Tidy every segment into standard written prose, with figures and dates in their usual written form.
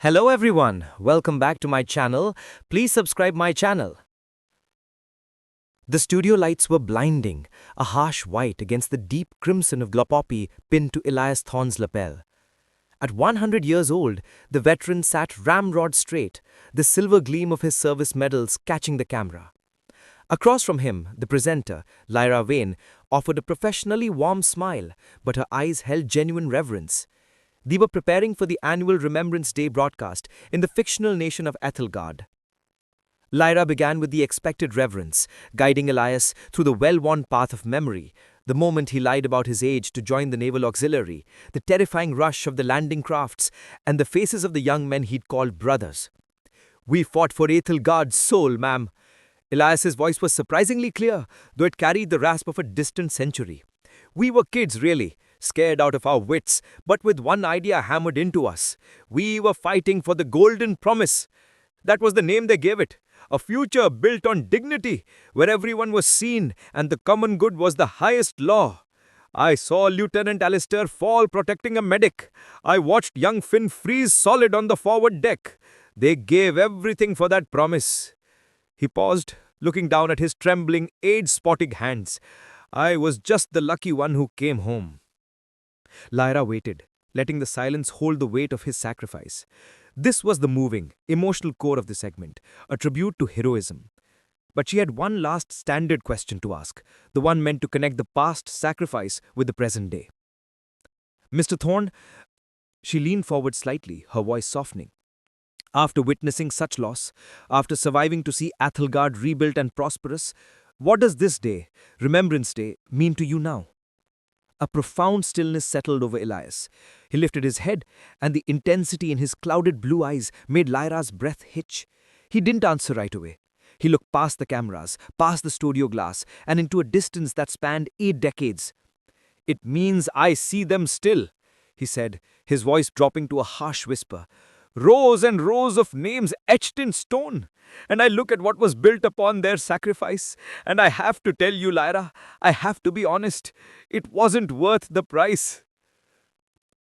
Hello everyone, welcome back to my channel. Please subscribe my channel. The studio lights were blinding, a harsh white against the deep crimson of poppy pinned to Elias Thorne's lapel. At 100 years old, the veteran sat ramrod straight, the silver gleam of his service medals catching the camera. Across from him, the presenter, Lyra Vane, offered a professionally warm smile, but her eyes held genuine reverence. They were preparing for the annual Remembrance Day broadcast in the fictional nation of Ethelgard. Lyra began with the expected reverence, guiding Elias through the well-worn path of memory, the moment he lied about his age to join the naval auxiliary, the terrifying rush of the landing crafts, and the faces of the young men he'd called brothers. "We fought for Ethelgard's soul, ma'am." Elias's voice was surprisingly clear, though it carried the rasp of a distant century. "We were kids, really, scared out of our wits, but with one idea hammered into us. We were fighting for the Golden Promise. That was the name they gave it. A future built on dignity, where everyone was seen and the common good was the highest law. I saw Lieutenant Alistair fall protecting a medic. I watched young Finn freeze solid on the forward deck. They gave everything for that promise." He paused, looking down at his trembling, age-spotted hands. "I was just the lucky one who came home." Lyra waited, letting the silence hold the weight of his sacrifice. This was the moving, emotional core of the segment, a tribute to heroism. But she had one last standard question to ask, the one meant to connect the past sacrifice with the present day. "Mr. Thorne," she leaned forward slightly, her voice softening. "After witnessing such loss, after surviving to see Ethelgard rebuilt and prosperous, what does this day, Remembrance Day, mean to you now?" A profound stillness settled over Elias. He lifted his head, and the intensity in his clouded blue eyes made Lyra's breath hitch. He didn't answer right away. He looked past the cameras, past the studio glass, and into a distance that spanned 8 decades. "It means I see them still," he said, his voice dropping to a harsh whisper. "Rows and rows of names etched in stone. And I look at what was built upon their sacrifice, and I have to tell you, Lyra, I have to be honest, it wasn't worth the price."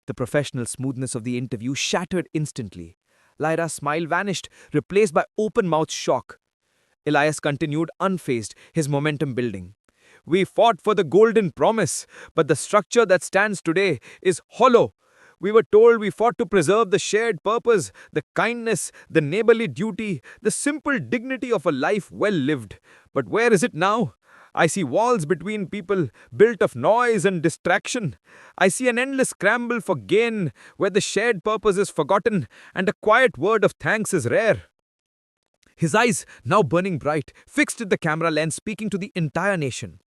The professional smoothness of the interview shattered instantly. Lyra's smile vanished, replaced by open-mouthed shock. Elias continued unfazed, his momentum building. "We fought for the Golden Promise, but the structure that stands today is hollow. We were told we fought to preserve the shared purpose, the kindness, the neighborly duty, the simple dignity of a life well lived. But where is it now? I see walls between people, built of noise and distraction. I see an endless scramble for gain, where the shared purpose is forgotten and a quiet word of thanks is rare." His eyes, now burning bright, fixed at the camera lens, speaking to the entire nation.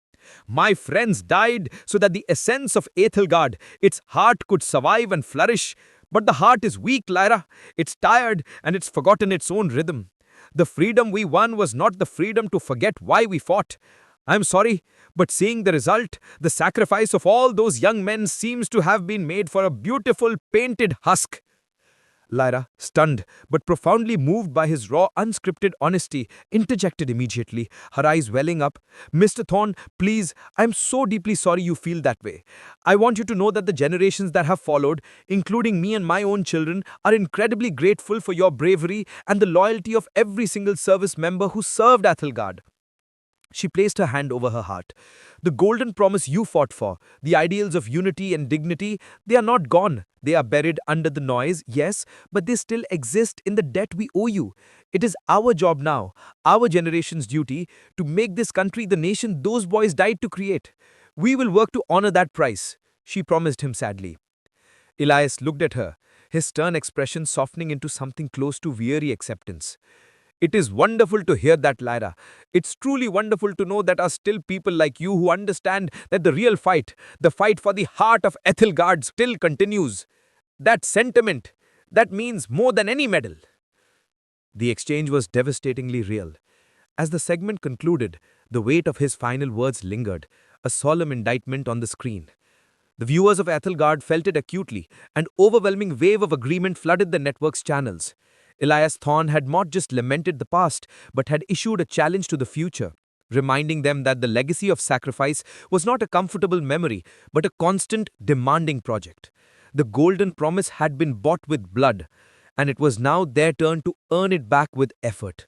"My friends died so that the essence of Ethelgard, its heart, could survive and flourish. But the heart is weak, Lyra. It's tired and it's forgotten its own rhythm. The freedom we won was not the freedom to forget why we fought. I'm sorry, but seeing the result, the sacrifice of all those young men seems to have been made for a beautiful painted husk." Lyra, stunned but profoundly moved by his raw, unscripted honesty, interjected immediately, her eyes welling up. "Mr. Thorne, please, I'm so deeply sorry you feel that way. I want you to know that the generations that have followed, including me and my own children, are incredibly grateful for your bravery and the loyalty of every single service member who served Ethelgard." She placed her hand over her heart. "The golden promise you fought for, the ideals of unity and dignity, they are not gone. They are buried under the noise, yes, but they still exist in the debt we owe you. It is our job now, our generation's duty, to make this country the nation those boys died to create. We will work to honor that price," she promised him sadly. Elias looked at her, his stern expression softening into something close to weary acceptance. "It is wonderful to hear that, Lyra. It's truly wonderful to know that are still people like you who understand that the real fight, the fight for the heart of Ethelgard, still continues. That sentiment, that means more than any medal." The exchange was devastatingly real. As the segment concluded, the weight of his final words lingered, a solemn indictment on the screen. The viewers of Ethelgard felt it acutely. An overwhelming wave of agreement flooded the network's channels. Elias Thorne had not just lamented the past, but had issued a challenge to the future, reminding them that the legacy of sacrifice was not a comfortable memory, but a constant, demanding project. The Golden Promise had been bought with blood, and it was now their turn to earn it back with effort.